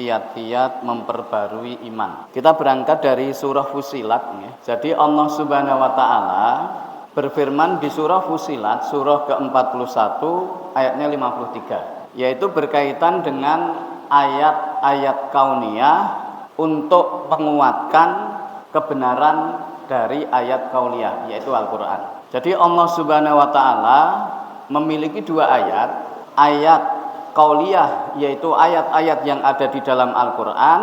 kiat-kiat memperbarui iman. Kita berangkat dari surah Fussilat ya. Jadi Allah Subhanahu wa taala berfirman di surah Fussilat surah ke-41 ayatnya 53, yaitu berkaitan dengan ayat-ayat kauniyah untuk menguatkan kebenaran dari ayat kauniyah, yaitu Al-Qur'an. Jadi Allah Subhanahu wa taala memiliki dua ayat kauliyah, yaitu ayat-ayat yang ada di dalam Al-Qur'an,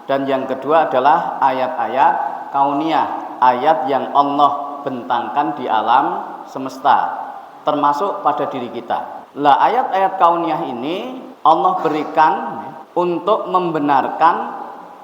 dan yang kedua adalah ayat-ayat kauniyah, ayat yang Allah bentangkan di alam semesta, termasuk pada diri kita. Lah ayat-ayat kauniyah ini Allah berikan untuk membenarkan,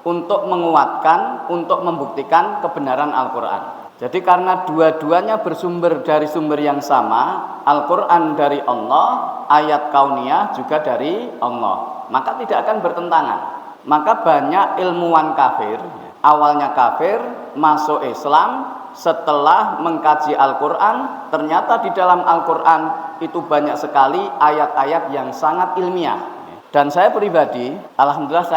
untuk menguatkan, untuk membuktikan kebenaran Al-Qur'an. Jadi karena dua-duanya bersumber dari sumber yang sama, Al-Qur'an dari Allah, ayat kauniyah juga dari Allah, maka tidak akan bertentangan. Maka banyak ilmuwan kafir, awalnya kafir, masuk Islam, setelah mengkaji Al-Qur'an, ternyata di dalam Al-Qur'an itu banyak sekali ayat-ayat yang sangat ilmiah. Dan saya pribadi, alhamdulillah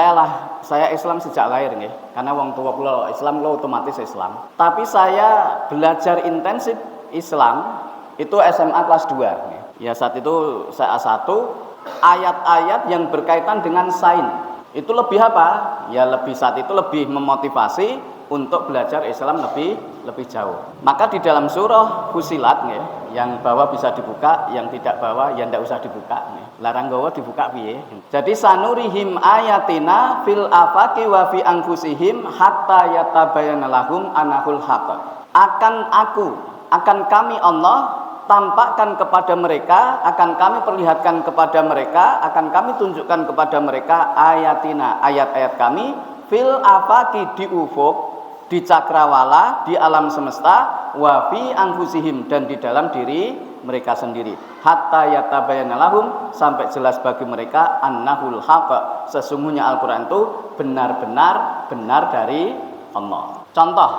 saya Islam sejak lahir nggih. Karena wong tua kula Islam, kula otomatis Islam. Tapi saya belajar intensif Islam itu SMA kelas 2 nggih. Ya saat itu saya A1, ayat-ayat yang berkaitan dengan sains. Itu lebih apa? Ya lebih saat itu lebih memotivasi untuk belajar Islam lebih jauh. Maka di dalam surah Fussilat nggih, yang bawah bisa dibuka, yang tidak bawah ya ndak usah dibuka nggih. Larang gawa dibuka piye. Jadi sanurihim ayatina fil afaqi wa fi anfusihim hatta yatabayyana lahum annahul haqq. Akan kami Allah tampakkan kepada mereka, akan kami perlihatkan kepada mereka, akan kami tunjukkan kepada mereka ayatina, ayat-ayat kami fil afaqi, di ufuk, di cakrawala, di alam semesta, wa fi anfusihim, dan di dalam diri mereka sendiri, hatta yatabayyana lahum, sampai jelas bagi mereka annahul haqq, sesungguhnya Al-Qur'an itu benar-benar benar dari Allah. Contoh,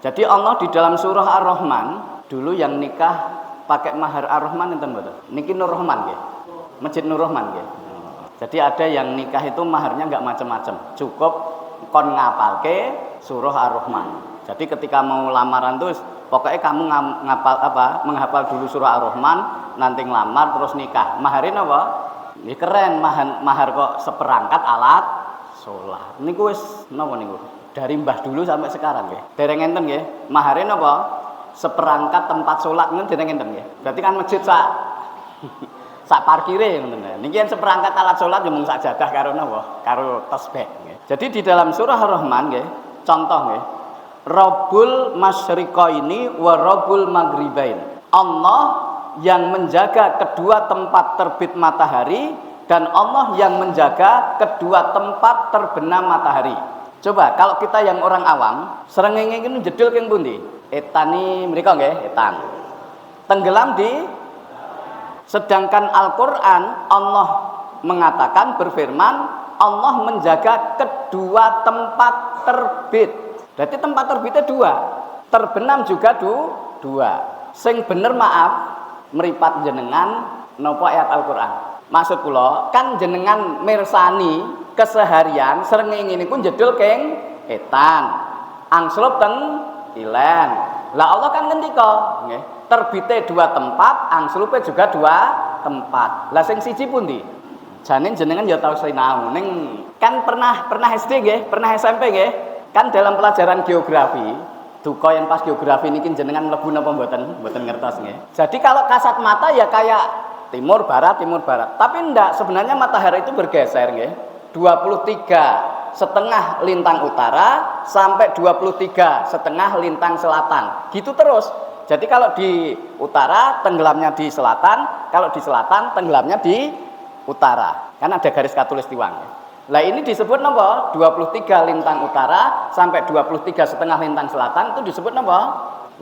jadi Allah di dalam surah Ar-Rahman dulu yang nikah pakai mahar Ar-Rahman enten mboten? Niki Nur Rahman nggih. Masjid Nur Rahman nggih. Jadi ada yang nikah itu maharnya enggak macam-macam, cukup kon ngapalke surah Ar-Rahman. Jadi ketika mau lamaran tuh pokoknya kamu menghafal dulu surah Ar-Rahman, nanti ngelamar terus nikah. Maharin apa? Ini keren, mahar kok seperangkat alat sholat. Niku wis napa niku? Dari mbah dulu sampai sekarang nggih. Dereng enten nggih. Maharin apa? Seperangkat tempat sholat ngoten dereng enten nggih. Berarti kan masjid sak parkire ngoten. Niki kan seperangkat alat sholat yo mung sak jadah karo napa? Karo tasbih nggih. Jadi di dalam surah Ar-Rahman nggih, contoh nggih. Rabbul masyriqaini wa rabbul maghribain. Allah yang menjaga kedua tempat terbit matahari, dan Allah yang menjaga kedua tempat terbenam matahari. Coba kalau kita yang orang awam, srengenge iki jedul keng pundi? Etani mriko nggih, etan. Tenggelam di, sedangkan Al-Qur'an Allah mengatakan, berfirman, Allah menjaga kedua tempat terbit. Berarti tempat terbitnya dua, terbenam juga dua. Sing bener maaf, meripat jenengan nopo ayat Al-Qur'an. Maksud kula kan jenengan mirsani keseharian srengenge niku jedul keng etan, angslup teng ilen. Lah Allah kan ngendika nggih, terbite dua tempat, angslupe juga dua tempat. Lah sing siji pundi? Jane jenengan ya tau sinau ning kan pernah SD nggih, pernah SMP nggih. Kan dalam pelajaran geografi, duka yang pas geografi niki jenengan mlebu napa mboten? Mboten ngertos nggih. Jadi kalau kasat mata ya kayak timur barat. Tapi enggak, sebenarnya matahari itu bergeser nggih. 23,5 lintang utara sampai 23,5 lintang selatan. Gitu terus. Jadi kalau di utara tenggelamnya di selatan, kalau di selatan tenggelamnya di utara. Kan ada garis khatulistiwa nggih. Lah ini disebut napa? 23 lintang utara sampai 23,5 lintang selatan itu disebut napa?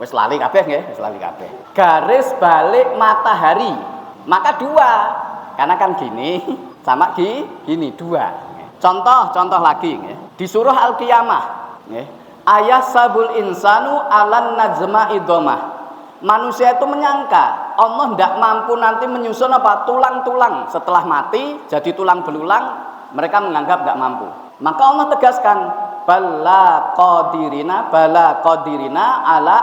Wis lali kabeh nggih, wis lali kabeh. Garis balik matahari. Maka dua. Karena kan gini sama gini dua. Contoh lagi nggih. Di surah Al-Qiyamah nggih. Ayasabul insanu alan najma idomah. Manusia itu menyangka Allah tidak mampu nanti menyusun apa? Tulang-tulang setelah mati jadi tulang belulang. Mereka menganggap nggak mampu. Maka Allah tegaskan, bala qadirina ala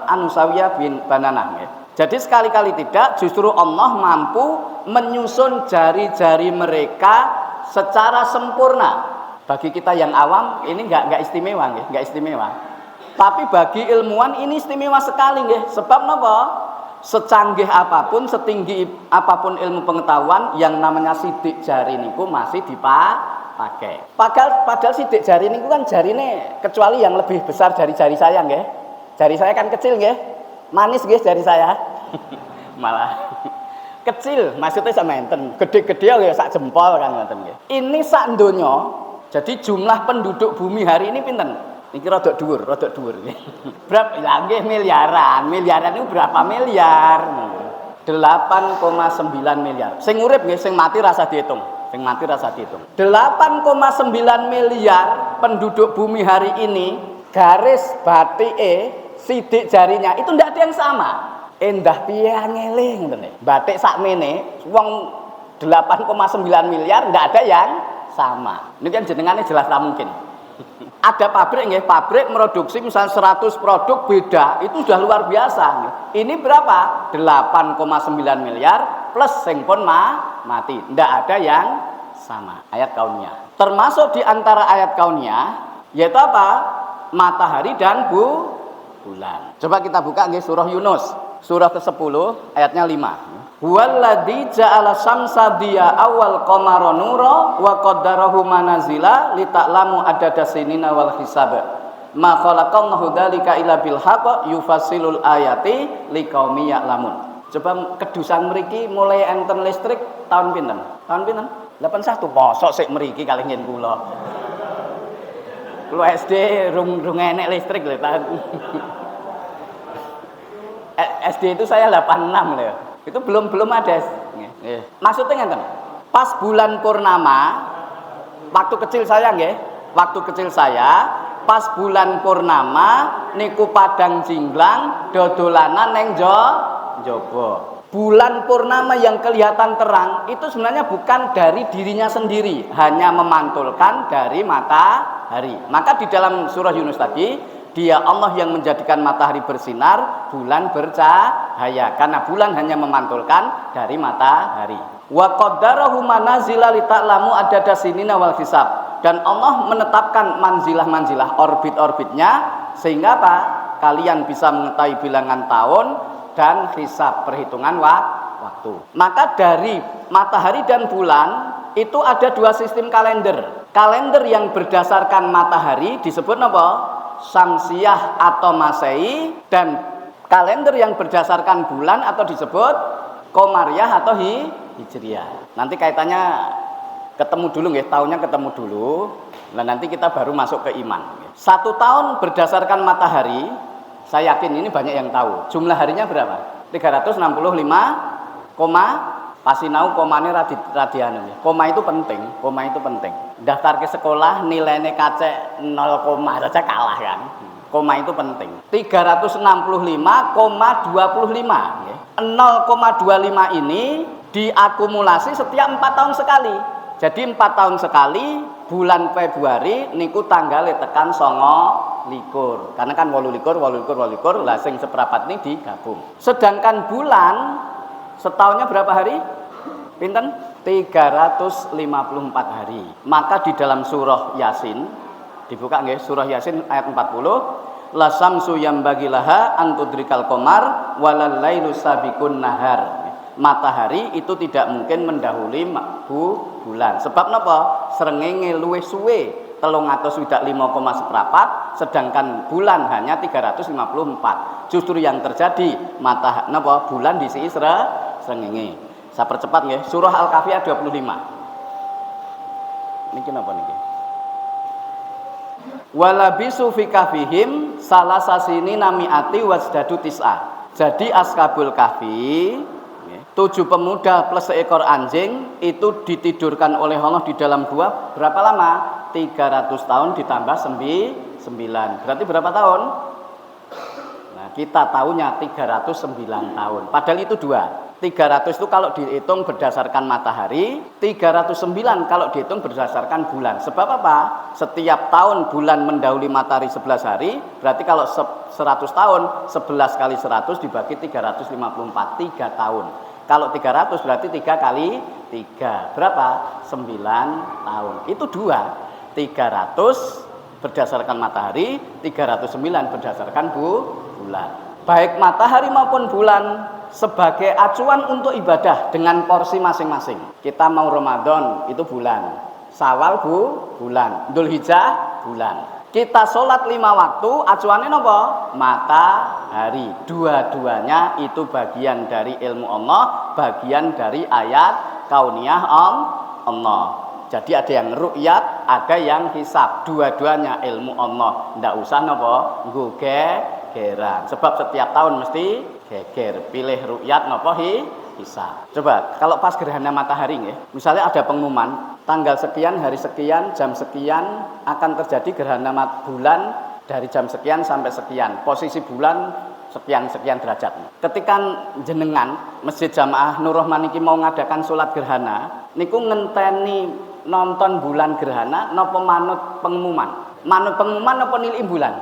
anusawiyah bin bananah. Jadi sekali-kali tidak, justru Allah mampu menyusun jari-jari mereka secara sempurna. Bagi kita yang awam ini nggak istimewa, nggak istimewa. Tapi bagi ilmuwan ini istimewa sekali, sebab apa? Secanggih apapun, setinggi apapun ilmu pengetahuan, yang namanya sidik jari niku masih dipakai. Padahal sidik jari niku kan jarine kecuali yang lebih besar dari jari saya, nggih. Jari saya kan kecil, nggih. Manis, nggih, jari saya. Malah kecil, maksudnya sama enten. Gede-gede ya sak jempol kan ngoten nggih. Ini sak donya. Jadi jumlah penduduk bumi hari ini pinten? Niki rodok dhuwur nggih. Berapa? Lah nggih miliaran. Miliaran itu berapa miliar? 8,9 miliar. Sing urip nggih, sing mati rasa dihitung. 8,9 miliar penduduk bumi hari ini, garis batike sidik jarinya itu ndak ada yang sama. Endah piye angele ngoten. Batik sakmene wong 8,9 miliar ndak ada yang sama. Ini kan jenengannya jelas tak mungkin. Ada pabrik nggih, pabrik produksi misal 100 produk beda, itu sudah luar biasa nggih. Ini berapa? 8,9 miliar plus sing pun mati. Ndak ada yang sama. Ayat kauniyah. Termasuk di antara ayat kauniyah yaitu apa? Matahari dan bulan. Coba kita buka nggih surah Yunus, surah ke-10 ayatnya 5. Huwallazi ja'ala syamsa diya awal qamara nura wa qaddarahu manazila lita'lamu adada sinina wal hisab. Ma khalaqallahu dzalika illa bil haqq yufassilul ayati liqaumi ya'lamun. Coba kedusan mriki mulai enten listrik tahun pinten? Tahun pinten? 81 posok sik mriki kalih ngen kula. Kula SD rung enek listrik lho tahun. SD itu saya 86 lho. Itu belum ada. Maksudnya ngeten. Pas bulan purnama, waktu kecil saya pas bulan purnama niku padang jinglang dodolanan neng jaba. Bulan purnama yang kelihatan terang itu sebenarnya bukan dari dirinya sendiri, hanya memantulkan dari matahari. Maka di dalam surah Yunus tadi, Dia Allah yang menjadikan matahari bersinar, bulan bercahaya, karena bulan hanya memantulkan dari matahari. Wa qaddarahu manazila lita'lamu adada sinina wal hisab. Dan Allah menetapkan manzilah-manzilah, orbit-orbitnya, sehingga apa? Kalian bisa mengetahui bilangan tahun dan hisab, perhitungan waktu. Maka dari matahari dan bulan itu ada dua sistem kalender. Kalender yang berdasarkan matahari disebut apa? Syamsiyah atau Masehi, dan kalender yang berdasarkan bulan atau disebut Qamariyah atau Hijriyah. Nanti kaitannya ketemu dulu nggih, tahunnya ketemu dulu. Nah, nanti kita baru masuk ke iman. 1 tahun berdasarkan matahari, saya yakin ini banyak yang tahu. Jumlah harinya berapa? 365, pasinau komane radian. Koma itu penting. Daftar ke sekolah nilainya kacek 0, saja kalah kan. Koma itu penting. 365,25. 0,25 ini diakumulasi setiap 4 tahun sekali. Jadi 4 tahun sekali, bulan Februari niku tanggalnya tekan 29. Karena kan 28, lah sing seperapat ini digabung. Sedangkan bulan setahunnya berapa hari? Pinten? 354 hari. Maka di dalam surah Yasin, dibuka nggih, surah Yasin ayat 40, la samsu yambagi laha antudrikal qamar walal lailu sabiqun nahar. Matahari itu tidak mungkin mendahului bulan. Sebab napa? Srengenge luwih suwe 305,4, sedangkan bulan hanya 354. Justru yang terjadi bulan diisi srengenge. Saya percepat nggih, surah Al-Kahfi 25. Niki napa niki? Walabisu fi kahfihim salasasini namiati wasdadu tis'ah. Jadi Ashabul Kahfi, 7 pemuda plus seekor anjing itu ditidurkan oleh Allah di dalam gua berapa lama? 300 tahun ditambah 9. Berarti berapa tahun? Nah, kita tahunya 309 tahun. Padahal itu 2. 300 itu kalau dihitung berdasarkan matahari, 309 kalau dihitung berdasarkan bulan. Sebab apa? Setiap tahun bulan mendahului matahari 11 hari, berarti kalau 100 tahun, 11 kali 100 dibagi 354, 3 tahun. Kalau 300 berarti 3 kali 3, berapa? 9 tahun. Itu 2, 300 berdasarkan matahari, 309 berdasarkan bulan. Baik matahari maupun bulan sebagai acuan untuk ibadah dengan porsi masing-masing. Kita mau Ramadan itu bulan, Syawal bulan, Dzulhijjah bulan. Kita sholat 5 waktu, acuannya apa? Matahari. Dua-duanya itu bagian dari ilmu Allah, bagian dari ayat kauniyah Allah. Jadi ada yang ru'yat, ada yang hisab. Dua-duanya ilmu Allah. Ndak usah napa gegeran. Sebab setiap tahun mesti geger. Pilih ru'yat napa hisab. Coba kalau pas gerhana matahari nggih, misalnya ada pengumuman tanggal sekian, hari sekian, jam sekian akan terjadi gerhana bulan dari jam sekian sampai sekian. Posisi bulan sekian derajat. Ketika jenengan Masjid Jamaah Nur Rahman iki mau ngadakan sholat gerhana, niku ngenteni nonton bulan gerhana napa manut pengumuman? Manut pengumuman napa nilai bulan?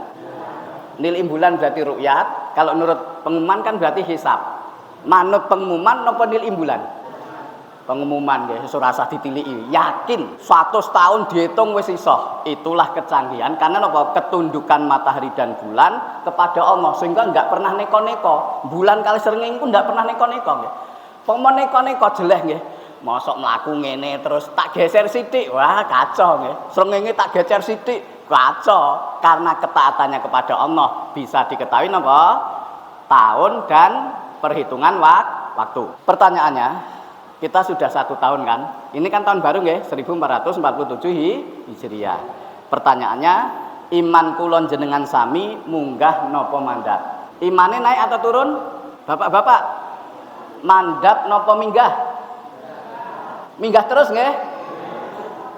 Nilai bulan berarti ru'yat, kalau menurut pengumuman kan berarti hisab. Manut pengumuman napa nilai bulan? Pengumuman nggih, ora usah ditiliki. Yakin 100 tahun dihitung wis iso. Itulah kecanggihan karena napa? Ketundukan matahari dan bulan kepada Allah sehingga enggak pernah neko-neko. Bulan kali srengenge iku enggak pernah neko-neko nggih. Pomo neko-neko jeleh nggih. Mosok mlaku ngene terus tak geser sithik, wah kacau nggih. Srengenge tak geser sithik, kacau. Karena ketaatannya kepada Allah bisa diketahui napa? Tahun dan perhitungan waktu. Pertanyaannya, kita sudah 1 tahun kan? Ini kan tahun baru nggih, 1447 Hijriah. Pertanyaannya, iman kulon jenengan sami munggah napa mandap? Imane naik atau turun? Bapak-bapak, mandap napa minggah? Minggah terus nggih?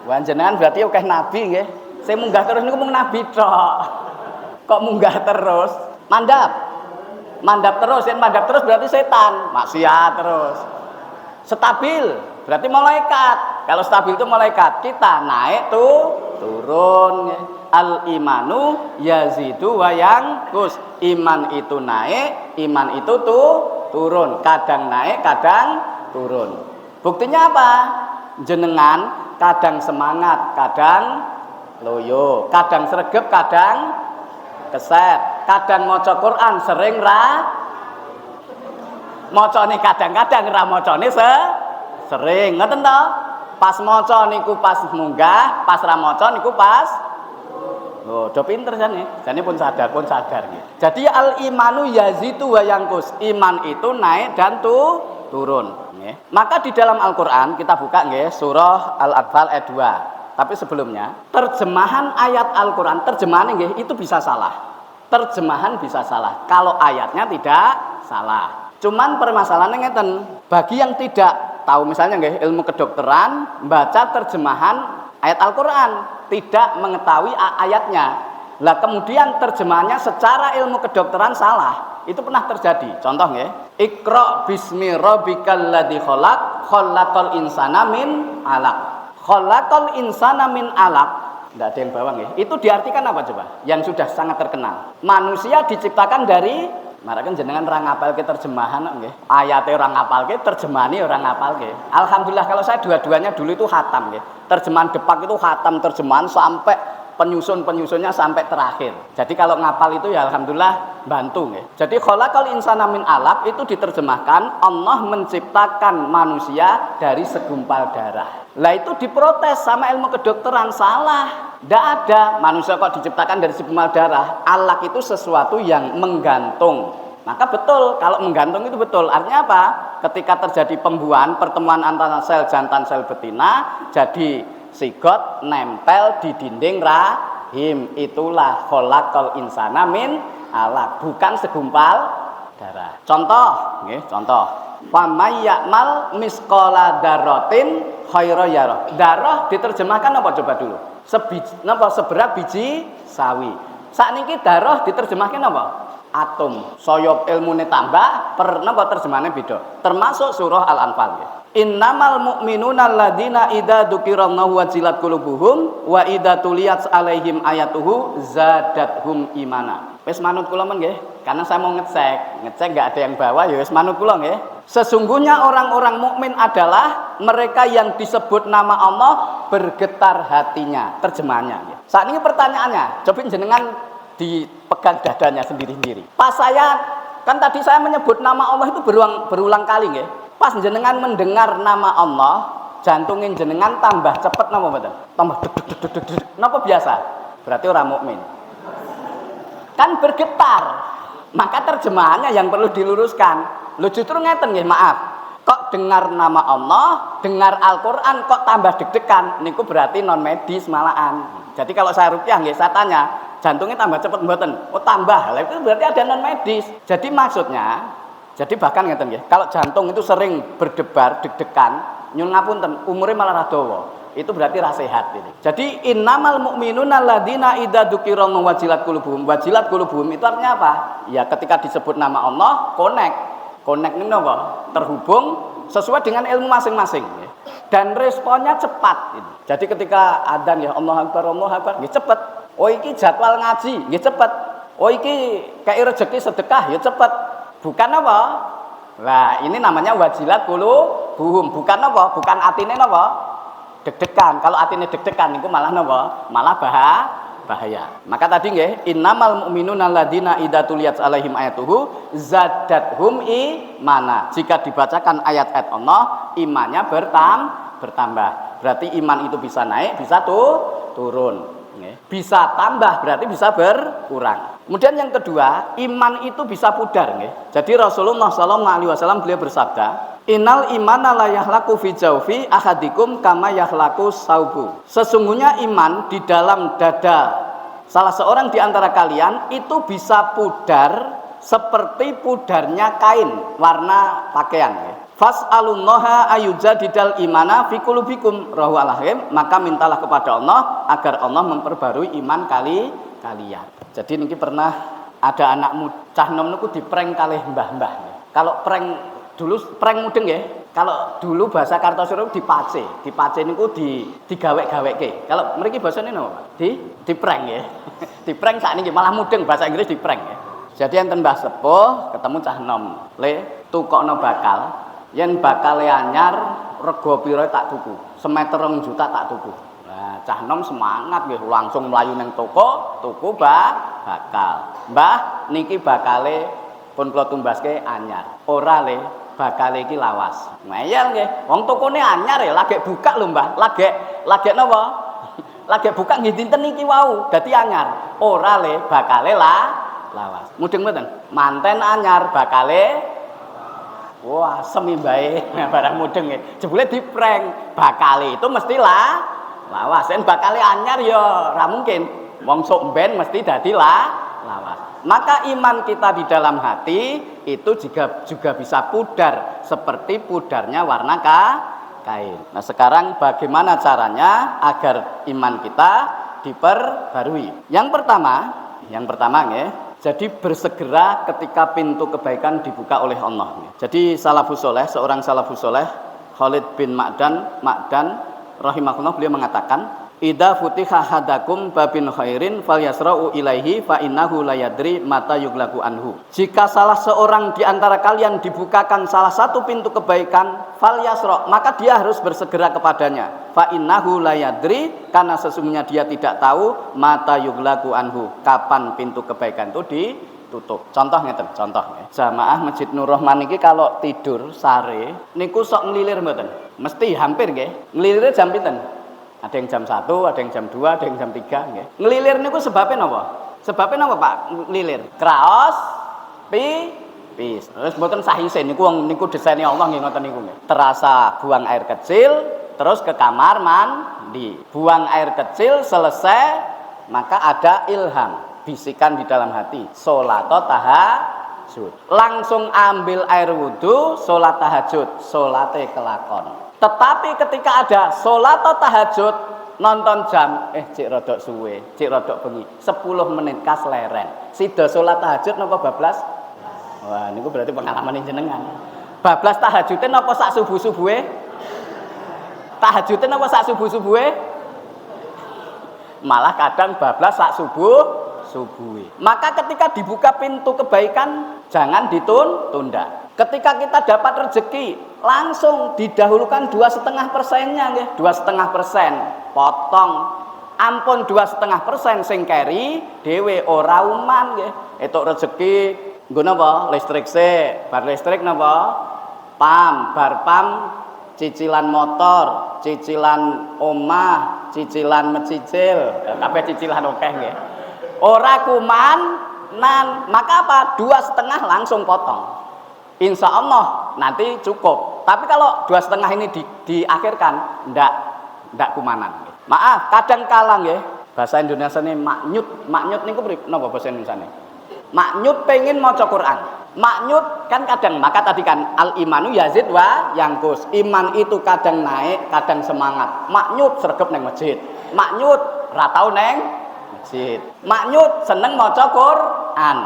Wah jenengan berarti akeh nabi nggih. Saya munggah terus niku mung nabi tok. Kok munggah terus? Mandap. Mandap terus, yen mandap terus berarti setan, maksiat terus. Stabil berarti malaikat. Kalau stabil itu malaikat. Kita naik turun. Al imanu yazidu wa yanqus. Iman itu naik, iman itu turun. Kadang naik, kadang turun. Buktinya apa? Jenengan kadang semangat, kadang loyo, kadang sregep, kadang keset, kadang maca Quran sering macane kadang-kadang ra macane sering, ngoten to? Pas maca niku pas munggah, pas ra maca niku pas. Oh, do pinter jane pun sadar nggih. Jadi al imanu yazidu wa yanqus. Iman itu naik dan turun. Maka di dalam Al-Quran kita buka nggih, surah Al-Anfal ayat 2. Tapi sebelumnya, terjemahan ayat Al-Quran, terjemahan nggih itu bisa salah. Terjemahan bisa salah. Kalau ayatnya tidak salah. Cuman permasalahannya ngeten, bagi yang tidak tahu misalnya nggih ilmu kedokteran, baca terjemahan ayat Al-Quran, tidak mengetahui ayatnya. Lah kemudian terjemahannya secara ilmu kedokteran salah. Itu pernah terjadi. Contoh nggih, Iqra bismi rabbikal ladzi khalaq, khalaqal insana min 'alaq. Khalaqal insana min 'alaq. Enggak ada yang bawang nggih. Itu diartikan apa coba? Yang sudah sangat terkenal. Manusia diciptakan dari marakan jenengan ora ngapalke terjemahan nggih. Ayate ora ngapalke, terjemahane ora ngapalke. Alhamdulillah kalau saya dua-duanya dulu itu khatam nggih. Terjemahan Depak itu khatam terjemahan sampai penyusunnya sampai terakhir. Jadi kalau ngapal itu ya alhamdulillah bantu nggih. Jadi khalaqal insana min 'alaq itu diterjemahkan Allah menciptakan manusia dari segumpal darah. Lah itu diprotes sama ilmu kedokteran, salah. Tidak ada manusia kok diciptakan dari segumpal darah. Alaq itu sesuatu yang menggantung. Maka betul kalau menggantung itu betul. Artinya apa? Ketika terjadi pembuahan, pertemuan antara sel jantan sel betina, jadi sigot nempel di dinding rahim. Itulah khalaqal insana min 'alaq, bukan segumpal darah. Contoh nggih, contoh. Fa may ya'mal misqala dzarratin khairan yarah. Darah diterjemahkan apa coba dulu? Seberat biji sawi. Sakniki darah diterjemahkan apa? atom. Saya ilmune tambah, napa terjemahane beda. Termasuk surah Al-Anfal nggih. Innamal mu'minuna alladzina idza dzukirallahu wajilat qulubuhum wa idza tuliyat 'alaihim ayatuhu zadathum imana. Wis manut kula men nggih, karena saya mau ngecek enggak ada yang bawa ya wis manut kula nggih. Sesungguhnya orang-orang mukmin adalah mereka yang disebut nama Allah bergetar hatinya. Terjemahannya. Saat ini pertanyaannya, coba jenengan dipegang dadanya sendiri-sendiri. Pas saya kan tadi saya menyebut nama Allah itu berulang kali nggih. Pas jenengan mendengar nama Allah, jantungin jenengan tambah cepet napa mboten? Tambah deg. Napa biasa? Berarti orang mukmin. Kan bergetar. Maka terjemahannya yang perlu diluruskan. Lho justru ngeten nggih, maaf. Kok dengar nama Allah, dengar Al-Qur'an kok tambah deg-degan? Niku berarti non medis malahan. Jadi kalau saya ruqyah nggih saya tanya, jantungnya tambah cepet mboten? Oh tambah. Lah itu berarti ada non medis. Jadi maksudnya bahkan ngeten nggih, kalau jantung itu sering berdebar, deg-degan, nyun ngapunten, umure malah dawa. Itu berarti ra sehat ini. Jadi innamal mu'minuna alladzina idza dzukirallahu wajilat qulubuhum. Wajilat qulubuhum itu artinya apa? Ya ketika disebut nama Allah, connect ini apa? Terhubung sesuai dengan ilmu masing-masing. Dan responnya cepat. Jadi ketika adzan ya Allah Akbar, nggih cepet. Oh iki jadwal ngaji, nggih cepet. Oh iki kei rezeki sedekah, ya cepet. Bukan apa? Nah, ini namanya wajilat qulubuhum. Bukan apa? Bukan atine napa? Deg-degan. Kalau atine deg-degan niku malah napa? Malah bahaya. Maka tadi nggih, innamal mu'minuna alladzina idza tuliyat 'alaihim ayatuhu zadathum imana. Jika dibacakan ayat-ayat Allah, imannya bertambah. Berarti iman itu bisa naik, bisa turun. Bisa tambah berarti bisa berkurang. Kemudian yang kedua, iman itu bisa pudar. Jadi Rasulullah SAW beliau bersabda, Innal imana la yahlaku fi jawfi ahadikum kama yahlaku saubu. Sesungguhnya iman di dalam dada salah seorang di antara kalian itu bisa pudar seperti pudarnya kain warna pakaian. Fas'alullaha ayyujadidal imana fi qulubikum rawahu al-Hakim. Maka mintalah kepada Allah agar Allah memperbarui iman kalian. Jadi niki pernah ada anak cah nom niku diprank kalih mbah-mbah. Kalau prank dulu prank mudeng ya. Kalau dulu bahasa Kartosuro dipace niku digawe-gaweke. Kalau mriki basane napa? Di prank ya. Di prank sakniki malah mudeng bahasa Inggris di prank ya. Jadi enten mbah sepuh ketemu cah nom, "Le, tukokno bakal. Yen bakale anyar rega pira tak tuku? Semeter 2 juta tak tuku." Nah, cah nom semangat nggih langsung mlayu ning toko, tuku bakal. "Mbah, niki bakale pun kula tumbaske anyar. Ora le, bakale iki lawas." Ngeyel nggih. Wong tokone anyar ya, lagi buka lho, Mbah. Lagi napa? Lagi buka nggih dinten iki wau, dadi anyar. Ora le, bakale lawas. Mudeng mboten? Manten anyar bakale wah, semi bae barang mudeng ya. Jebule diprank. Bakale itu mesti lawas. Sen bakale anyar ya ora mungkin. Wong sok ben mesti dadi lawas. Maka iman kita di dalam hati itu juga bisa pudar seperti pudarnya warna kain. Nah, sekarang bagaimana caranya agar iman kita diperbarui? Yang pertama nggih. Jadi bersegera ketika pintu kebaikan dibuka oleh Allah. Jadi seorang salafus soleh Khalid bin Ma'dan rahimahullah beliau mengatakan, "Idza futiha hadakum babin khairin falyasra'u ilaihi fa innahu la yadri mata yughlaqu anhu." Jika salah seorang di antara kalian dibukakan salah satu pintu kebaikan, falyasra', maka dia harus bersegera kepadanya. Fa innahu la yadri, karena sesungguhnya dia tidak tahu mata yughlaqu anhu, kapan pintu kebaikan itu ditutup. Contoh ngeten, jamaah Masjid Nur Rahman iki kalau tidur sare niku sok nglilir mboten? Mesti hampir nggih. Nglilire jam pinten? Ada yang jam 1, ada yang jam 2, ada yang jam 3 nggih. Nglilir niku sebabnya napa? Sebabnya napa, Pak? Nglilir. Kraos, pipis. Terus mboten sahise niku desainnya Allah nggih ngoten niku nggih. Terasa buang air kecil, terus ke kamar mandi. Buang air kecil selesai, maka ada ilham, bisikan di dalam hati. Sholato tahajud. Langsung ambil air wudu, sholat tahajud, sholate kelakon. Tetapi ketika ada sholat tahajud, nonton jam cik rodok suwe, cik rodok bengi 10 menit kas leren. Sida salat tahajud napa bablas? Wah niku berarti pengalaman jenengan. Bablas tahajudin napa sak subuh-subuhe? Tahajudin napa sak subuh-subuhe? Malah kadang bablas sak subuh-subuhe. Maka ketika dibuka pintu kebaikan jangan ditunda. Ketika kita dapat rezeki langsung didahulukan 2,5%-nya nggih, 2,5%. Potong ampun 2,5% sing keri dhewe ora uman nggih. Entuk rezeki nggo napa? Listrik sik, bar listrik napa? PAM, bar PAM cicilan motor, cicilan omah, cicilan mecicil, kabeh cicilan akeh nggih. Ora kumanan, maka apa? 2,5 langsung potong. Insya Allah nanti cukup. Tapi kalau 2,5 ini diakhirkan, ndak kumanan. Maaf, kadang kalang ya. Bahasa Indonesia ini maknyut. Maknyut niku napa bahasa Indonesia ini? Maknyut pengen maca Quran. Maknyut kan kadang, maka tadi kan al imanu yazid wa yangkus. Iman itu kadang naik, kadang semangat. Maknyut sregep neng masjid. Maknyut ra tau neng masjid. Maknyut seneng maca Quran.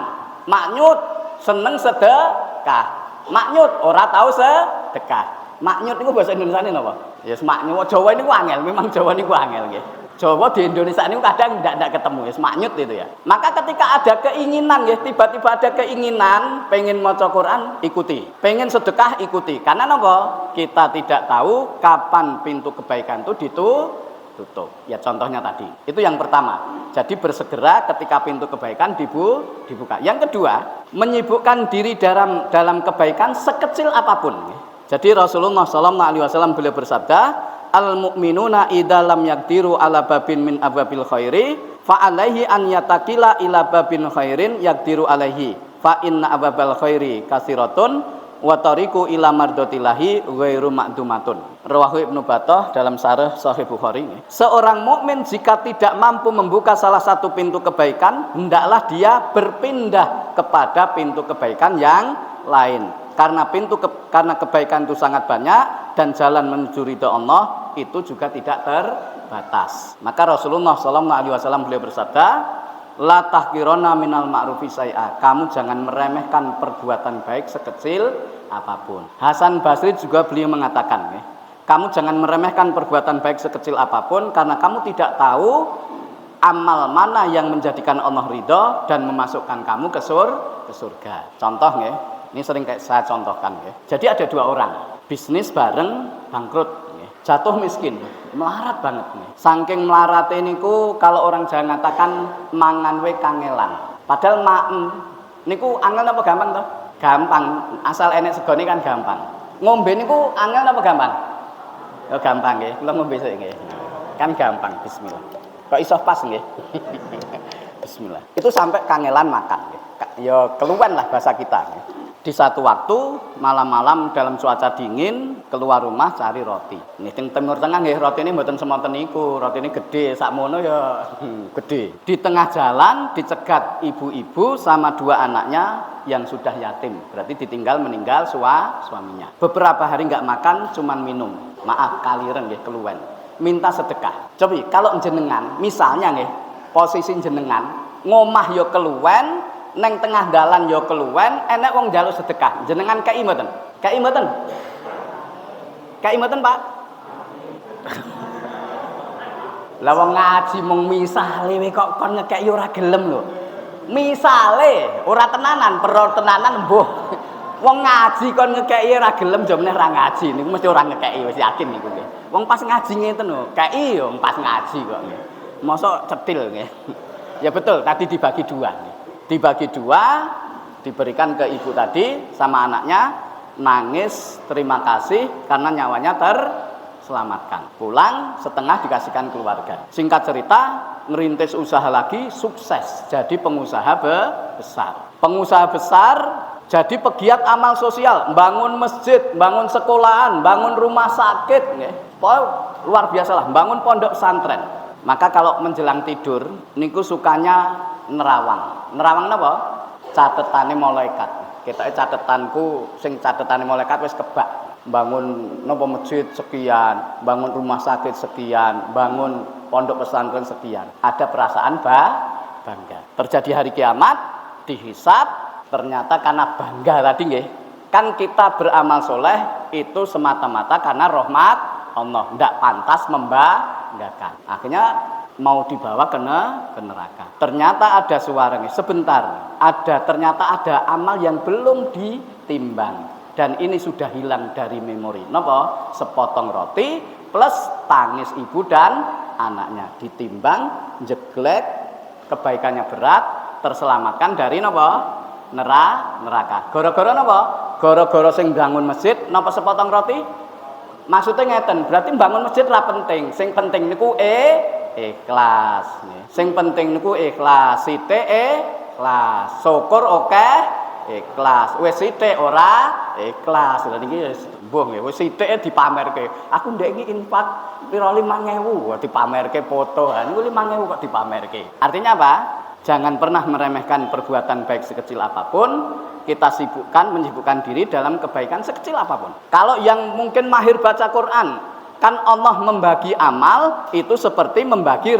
Maknyut seneng sedekah. Maknyut ora tahu sedekah. Maknyut niku bahasa Indonesia ini napa? Yes maknyut. Jawa niku angel, memang Jawa niku angel nggih. Jawa di Indonesia niku kadang ndak ketemu yes maknyut itu ya. Maka ketika ada keinginan nggih, tiba-tiba ada keinginan pengen maca Quran, ikuti. Pengen sedekah, ikuti. Karena napa? Kita tidak tahu kapan pintu kebaikan itu tutup. Ya contohnya tadi. Itu yang pertama. Jadi bersegera ketika pintu kebaikan dibuka. Yang kedua, menyibukkan diri dalam kebaikan sekecil apapun. Jadi Rasulullah SAW beliau bersabda, al-mu'minuna idza lam yaqdiru ala babin min ababil khairi fa alaihi an yatakila ila babin khairin yaqdiru alaihi fa inna ababal khairi kasiratun wa tariqu ila mardatillahi ghairu ma'dumatun. Rawahu Ibnu Battah dalam Syarah Sahih Bukhari. Seorang mukmin jika tidak mampu membuka salah satu pintu kebaikan, hendaklah dia berpindah kepada pintu kebaikan yang lain. Karena kebaikan itu sangat banyak dan jalan menuju ridha Allah itu juga tidak terbatas. Maka Rasulullah SAW beliau bersabda, la tahqirona minal ma'rufi syai'a. Kamu jangan meremehkan perbuatan baik sekecil apapun. Hasan Basri juga beliau mengatakan, kamu jangan meremehkan perbuatan baik sekecil apapun karena kamu tidak tahu amal mana yang menjadikan Allah ridha dan memasukkan kamu ke surga. Contoh nggih, ini sering kayak saya contohkan nggih. Jadi ada dua orang bisnis bareng bangkrut nggih. Jatuh miskin, melarat banget nih. Saking melarate niku kalau orang Jawa ngatakan mangan we kangelan. Padahal niku angel apa gampang toh? Gampang, asal enek segone kan gampang. Ngombe niku angel apa gampang? Ya gampang nggih, kula ngombe sik nggih. Kan gampang, bismillah. Kok iso pas nggih? Bismillah. Itu sampai kangelan makan nggih. Ya keluwen lah bahasa kita nggih. Di satu waktu malam-malam dalam cuaca dingin keluar rumah cari roti. Nih Timur Tengah nggih roti ini mboten semonten niku, roti ini gede, sakmono ya gede. Di tengah jalan dicegat ibu-ibu sama dua anaknya yang sudah yatim. Berarti ditinggal meninggal suaminya. Beberapa hari nggak makan, cuman minum. Maaf kaliren nggih keluwen. Minta sedekah. Coba kalau jenengan, misalnya nggih, posisi jenengan ngomah yo keluwen, neng tengah dalan yo keluwen, enek wong njaluk sedekah. Jenengan kei mboten? Kei mboten? Kei mboten, Pak? Lah wong ngaji mung misale kok kon ngekeki ora gelem lho. Misale ora tenanan, perlu tenanan mbuh. Wong ngaji kon ngekeki ora gelem yo meneh ora ngaji. Niku mesti ora ngekeki wis yakin niku nggih. Wong pas ngaji ngeten lho, kei yo pas ngaji kok nggih. Mosok cetil nggih. Ya betul, tadi dibagi dua nih. Dibagi dua, diberikan ke ibu tadi sama anaknya, nangis terima kasih karena nyawanya terselamatkan. Pulang setengah dikasihkan keluarga. Singkat cerita, ngerintis usaha lagi sukses jadi pengusaha besar. Pengusaha besar jadi pegiat amal sosial, bangun masjid, bangun sekolahan, bangun rumah sakit, luar biasa lah, bangun pondok pesantren. Maka kalau menjelang tidur, niku sukanya nerawang. Nerawang napa? Catetane malaikat. Ketoke catetanku sing catetane malaikat wis kebak. Bangun napa masjid sekian, bangun rumah sakit sekian, bangun pondok pesantren sekian. Ada perasaan bangga. Terjadi hari kiamat, dihisab, ternyata karena bangga tadi nggih. Kan kita beramal soleh itu semata-mata karena rahmat Allah, tidak pantas membanggakan. Akhirnya mau dibawa ke neraka. Ternyata ada suara nih, sebentar. Ternyata ada amal yang belum ditimbang. Dan ini sudah hilang dari memori. Napa? Sepotong roti plus tangis ibu dan anaknya. Ditimbang, jeglek, kebaikannya berat, terselamatkan dari napa? Neraka. Gara-gara napa? Gara-gara sing bangun masjid napa sepotong roti? Maksudnya ngeten, berarti bangun masjid ra penting. Sing penting niku ikhlas. Sing penting niku ikhlas. Sithik ikhlas. Syukur oke ikhlas. Wis sithik ora ikhlas. Lha niki mbuh nggih, wis sithike dipamerke. Aku ndek iki infak pira 5.000 dipamerke foto. Ha niku 5.000 kok dipamerke. Artinya apa? Jangan pernah meremehkan perbuatan baik sekecil apapun. Kita menyibukkan diri dalam kebaikan sekecil apapun. Kalau yang mungkin mahir baca Quran, kan Allah membagi amal itu seperti membagi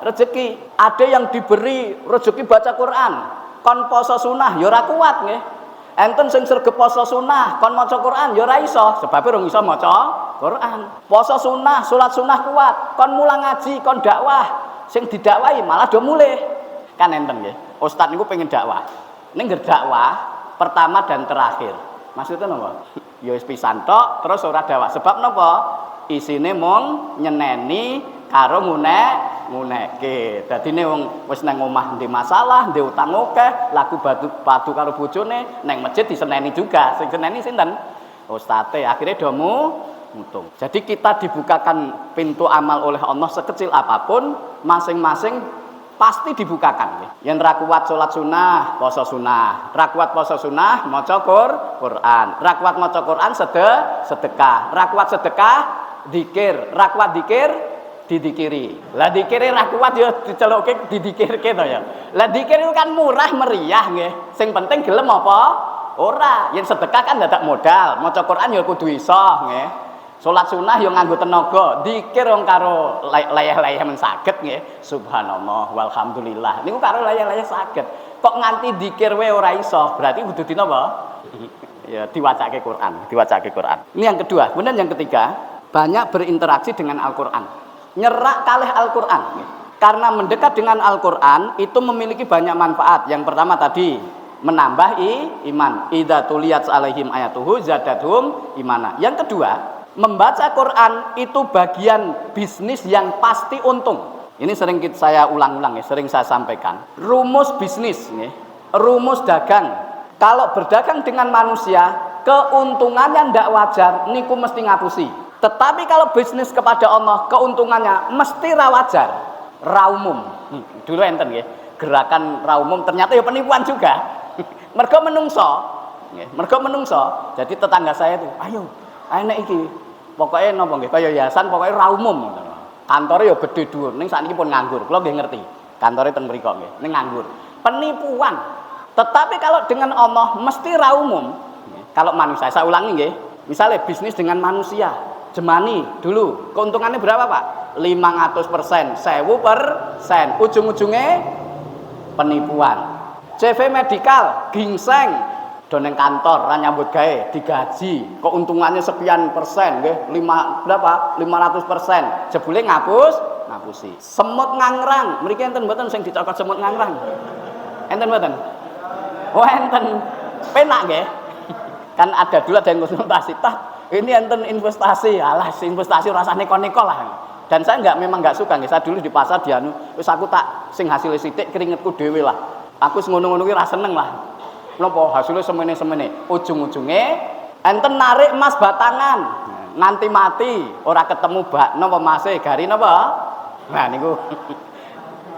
rezeki. Ada yang diberi rezeki baca Quran, kon poso sunah ya ora kuat nggih. Enten sing sregep poso sunah, kon maca Quran ya ora iso, sebab ora iso maca Quran. Poso sunah, salat sunah kuat, kon mulang ngaji, kon dakwah, sing didakwahi malah do mulih. Kan enten nggih. Ustaz niku pengen dakwah. Ning dakwah pertama dan terakhir. Maksudnya napa? Ya wis pisan tok terus ora dakwah. Sebab napa? Isine mung nyeneni karo ngunekke. Dadine wong wis nang omah ndek masalah, ndek utang akeh, laku batu karo bojone, nang masjid diseneni juga. Sing seneni sinten? Ustate. Akhirnya domu mutung. Jadi kita dibukakan pintu amal oleh Allah sekecil apapun, masing-masing pasti dibukakan. Yang ra kuat salat sunah, poso sunah. Ra kuat poso sunah, maca Quran. Ra kuat maca Quran sedekah. Ra kuat sedekah zikir. Ra kuat zikir didikiri. Lah dikire ra kuat ya diceluke didikirke to ya. Lah dikir itu kan murah meriah nggih. Sing penting gelem apa? Ora. Yen sedekah kan dadak modal. Maca Quran ya kudu iso nggih. Salat sunah yang nganggo tenaga, dikir wong karo layah-layah men saged nggih. Subhanallah walhamdulillah. Niku karo layah-layah saged. Kok nganti dikir wae ora iso, berarti kudu dinapa? Ya diwacake Quran. Ini yang kedua. Kemudian yang ketiga, banyak berinteraksi dengan Al-Qur'an. Nyerak kalih Al-Qur'an. Karena mendekat dengan Al-Qur'an itu memiliki banyak manfaat. Yang pertama tadi menambah iman. Idza tuliyat alaihim ayatuhu zadathum imana. Yang kedua, membaca Quran itu bagian bisnis yang pasti untung. Ini sering saya ulang-ulang ya, sering saya sampaikan. Rumus bisnis nih, rumus dagang. Kalau berdagang dengan manusia, keuntungannya ndak wajar, niku mesti ngapusi. Tetapi kalau bisnis kepada Allah, keuntungannya mesti ra wajar, ra umum. Dulu enten nggih, gerakan ra umum ternyata ya penipuan juga. Mergo menungso, nggih, mergo menungso. Jadi tetangga saya itu, ayo nek iki pokoknya napa nggih kaya yayasan pokoknya ra umum. Kantore ya gedhe dhuwur, ning sakniki pun nganggur. Kula nggih ngerti. Kantore teng mriku nggih, ning nganggur. Penipuan. Tetapi kalau dengan Allah mesti ra umum. Kalau manusia, saya ulangi nggih. Misalnya bisnis dengan manusia, jemani dulu, keuntungannya berapa, Pak? 500%, 1000%. Ujung-ujungnya penipuan. CV medical, ginseng, doneng kantor, nyambut gawe, digaji, keuntungannya sekian persen, nggih, 500%. Jebule ngapusi. Semut ngangrang, mriki enten mboten sing dicokot semut ngangrang? Enten mboten? Oh, enten. Penak nggih. Kan ada dulu ada yang konsultasi, ini enten investasi, alah investasi rasane neko-neko lah. Dan saya memang nggak suka nggih. Saya dulu di pasar dianu, wis aku tak sing hasil sithik keringetku dhewe lah. Aku ngono-ngono ki ra seneng lah. Napa hasilnya semene-semene. Ujung-ujunge enten narik emas batangan. Nganti mati ora ketemu napa mase gari napa? Nah niku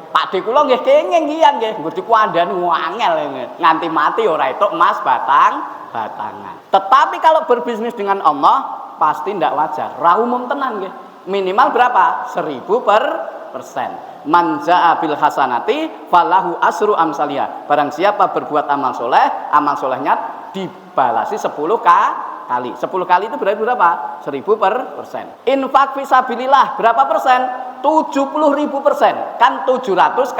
Pakde kula nggih kenging kian nggih, nggo dikuandani angel nganti mati ora entuk emas batangan. Tetapi kalau berbisnis dengan Allah pasti ndak wajar. Ra umum tenan nggih. Minimal berapa? 1000%. Man jaa bil hasanati falahu asru amsalia. Barang siapa berbuat amal soleh, amal solehnya dibalasi 10 kali. 10 kali itu berarti berapa? 1000%. Infak fisabilillah berapa persen? 70.000%. Kan 700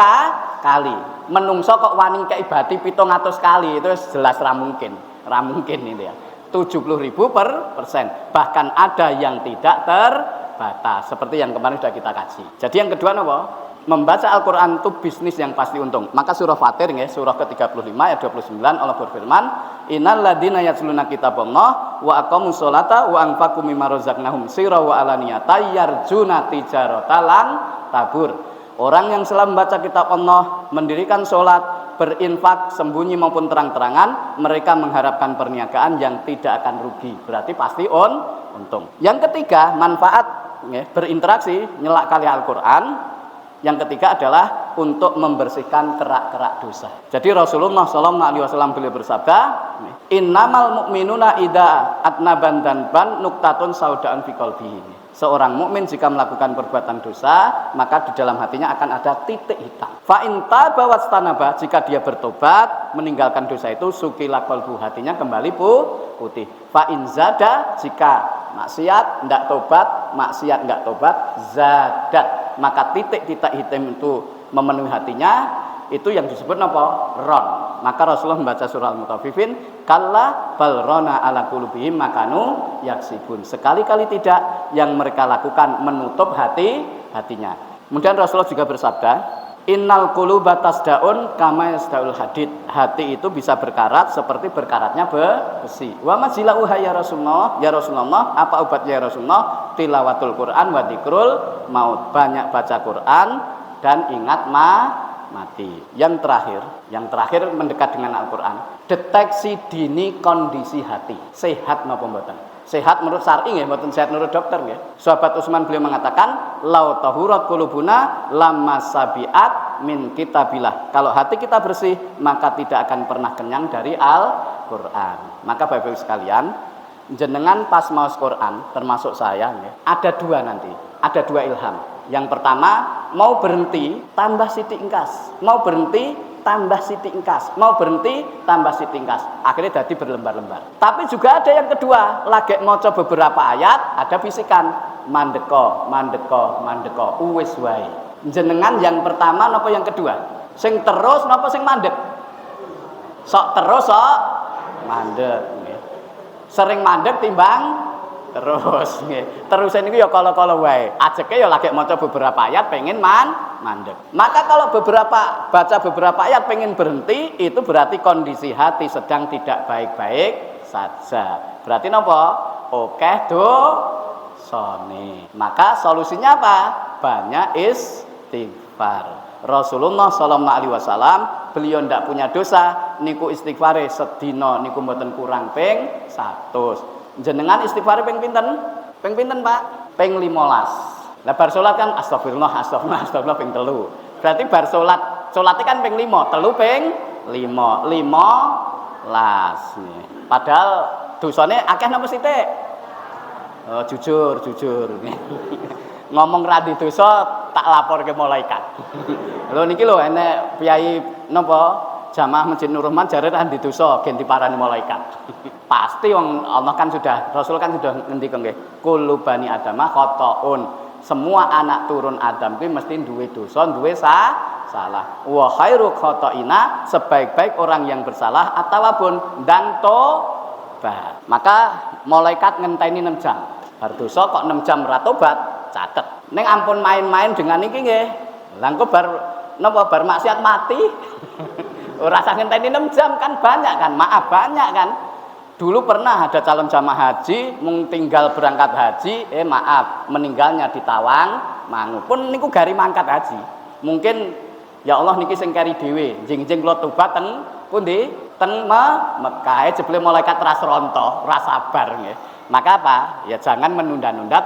kali. Menungso kok wani keibadi 700 kali, itu jelas ra mungkin. Ra mungkin ini ya. 70.000%. Bahkan ada yang tidak terbatas, seperti yang kemarin sudah kita kaji. Jadi yang kedua apa? Membaca Al-Quran itu bisnis yang pasti untung. Maka surah Fatir ya, surah ke-35 ayat 29 Allah berfirman, innal ladzina yatluna kitaballah wa aqamus sholata wa anfaqu mimma razaqnahum sirra wa alaniyata yarjuna tijarata lan tabur. Orang yang selalu membaca kitab Allah, mendirikan sholat, berinfak sembunyi maupun terang-terangan, mereka mengharapkan perniagaan yang tidak akan rugi. Berarti pasti untung. Yang ketiga, manfaat ya, berinteraksi nyelak kali Al-Quran. Yang ketiga adalah untuk membersihkan kerak-kerak dosa. Jadi Rasulullah SAW beliau bersabda, innamal mu'minuna idza atnaban danban nuktatun saudaan fi qalbihi. Seorang mukmin jika melakukan perbuatan dosa, maka di dalam hatinya akan ada titik hitam. Fa in taba wastanaba, jika dia bertobat meninggalkan dosa itu, sukila qalbu, hatinya kembali putih. Fa in zada, jika maksiat ndak tobat, maksiat ndak tobat, zadat, maka titik-titik hitam itu memenuhi hatinya, itu yang disebut apa? Ron. Maka Rasulullah membaca surah Al-Mutaffifin, kalla bal rona ala qulubihim makanu yaksibun. Sekali-kali tidak, yang mereka lakukan menutup hatinya. Kemudian Rasulullah juga bersabda, innal quluba tasdaun kama yasdaul hadid. Hati itu bisa berkarat seperti berkaratnya besi. Wa majilauha ya Rasulullah, ya Rasulullah, apa obatnya ya Rasulullah? Tilawatul Quran wa dzikrul maut. Banyak baca Quran dan ingat mati. Yang terakhir mendekat dengan Al-Quran, deteksi dini kondisi hati, sehat maupun mboten. Sehat menurut syar'i nggih, mboten sehat menurut dokter nggih. Sahabat Utsman beliau mengatakan, lau tahurat qulubuna lamma sabiat min kitabillah. Kalau hati kita bersih, maka tidak akan pernah kenyang dari Al-Quran. Maka Bapak Ibu sekalian, jenengan pas maos Quran, termasuk saya nggih, ada dua nanti, ada dua ilham. Yang pertama, mau berhenti tambah siti ingkas, mau berhenti tambah siti ingkas, mau berhenti tambah siti ingkas, akhirnya jadi berlembar-lembar. Tapi juga ada yang kedua, lagi maca beberapa ayat, ada bisikan mandeko uwis wae. Jenengan yang pertama napa yang kedua? Sing terus napa sing mandek? Sok terus sok mandek nggih. Sering mandek timbang terus nggih. Terus niku ya kala-kala wae. Ajeke ya lagi maca beberapa ayat pengen mandek. Maka kalau baca beberapa ayat pengen berhenti, itu berarti kondisi hati sedang tidak baik-baik saja. Berarti napa? Oke dosane. Maka solusinya apa? Banyak istighfar. Rasulullah SAW beliau ndak punya dosa, niku istighfare sedina niku mboten kurang ping 100. Jenengan istighfar ping pinten? Ping pinten, Pak? Ping 15. Lah bar salat kan astagfirullah ping 3. Berarti bar salate kan ping 5, 3 ping 5. 15. Padahal dosane akeh napa sithik? Oh, jujur. Ngomong ra di dosa tak lapor ke malaikat. Lho niki lho enek piyai napa? Jamaah Masjid Nur Rahman jare ra di dosa gen diparani malaikat. Pasti wong Allah kan sudah, Rasul kan sudah ngendikan nggih, kullu bani adama khotoun. Semua anak turun Adam kuwi mesti duwe dosa, duwe salah. Wa khairu khotoina, sebaik-baik orang yang bersalah atawabun dan tobat. Maka malaikat ngenteni 6 jam. Bar dosa kok 6 jam ra tobat, catet. Ning ampun main-main dengan iki nggih. Lah engko bar maksiat mati. Ora usah ngenteni 6 jam kan banyak kan, maaf banyak kan. Dulu pernah ada calon jamaah haji tinggal berangkat haji, maaf meninggalnya di Tawangmangu. Pun niku gari mangkat haji. Mungkin ya Allah niki sing kari dhewe, jeng-jeng kula tobat teng pundi? Teng Mekah jebule malaikat ras ronto, ora sabar nggih. Maka apa? Ya jangan menunda-nunda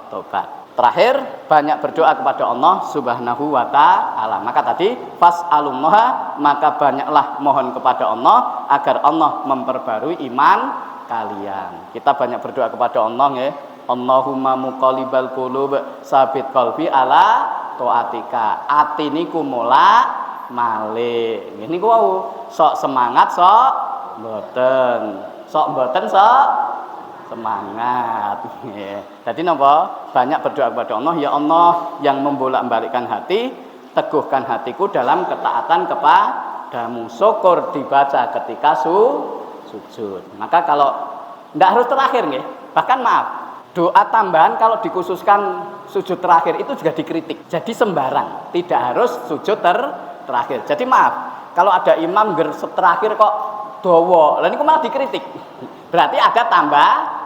tobat. Terakhir, banyak berdoa kepada Allah Subhanahu wa ta'ala. Maka tadi fas'alullaha, maka banyaklah mohon kepada Allah agar Allah memperbarui iman kalian. Kita banyak berdoa kepada Allah ya. Allahumma muqallibal qulub sabit qalbi ala taatika. Ati niku mola malih. Nggih niku wau. Sok semangat sok mboten. Sok mboten sok semangat. Jadi napa? Banyak berdoa kepada Allah, ya Allah yang membolak-balikkan hati, teguhkan hatiku dalam ketaatan kepadamu. Syukur dibaca ketika sujud. Maka kalau tidak harus terakhir nggih. Bahkan maaf, doa tambahan kalau dikhususkan sujud terakhir itu juga dikritik. Jadi sembarang, tidak harus sujud terakhir. Jadi maaf, kalau ada imam terakhir kok dawa, lalu itu malah dikritik. Berarti ada tambahan.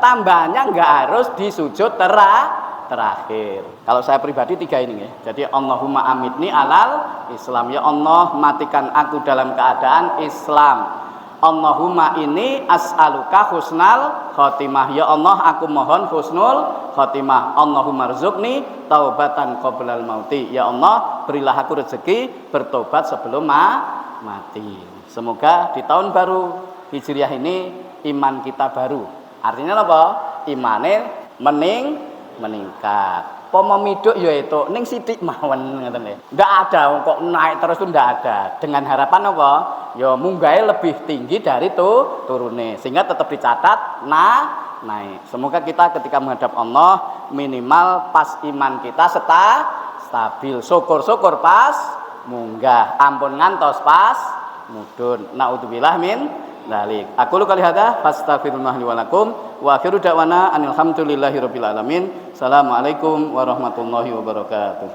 Tambahannya nggak harus di sujud terakhir. Kalau saya pribadi 3 ini ya. Jadi Allahumma amitni alal Islam, ya Allah matikan aku dalam keadaan Islam. Allahumma ini as'aluka husnal khotimah, ya Allah aku mohon husnul khotimah. Allahumma rzuqni taubatan qoblal mauti, ya Allah berilah aku rezeki bertobat sebelum mati. Semoga di tahun baru Hijriah ini iman kita baru. Artinya apa? Imane meningkat. Pomo miduk ya itu ning sithik mawon ngoten nggih. Ndak ada kok naik terus itu ndak ada. Dengan harapan apa? Ya munggahe lebih tinggi dari turune sehingga tetap dicatat naik. Semoga kita ketika menghadap Allah minimal pas iman kita stabil. Syukur-syukur pas munggah, ampun ngantos pas mudhun. Naudzubillah min dzalik. Aku lu kali hada fastaghfirullah li wa lakum wa akhiru da'wana alhamdulillahirabbil alamin. Assalamualaikum warahmatullahi wabarakatuh.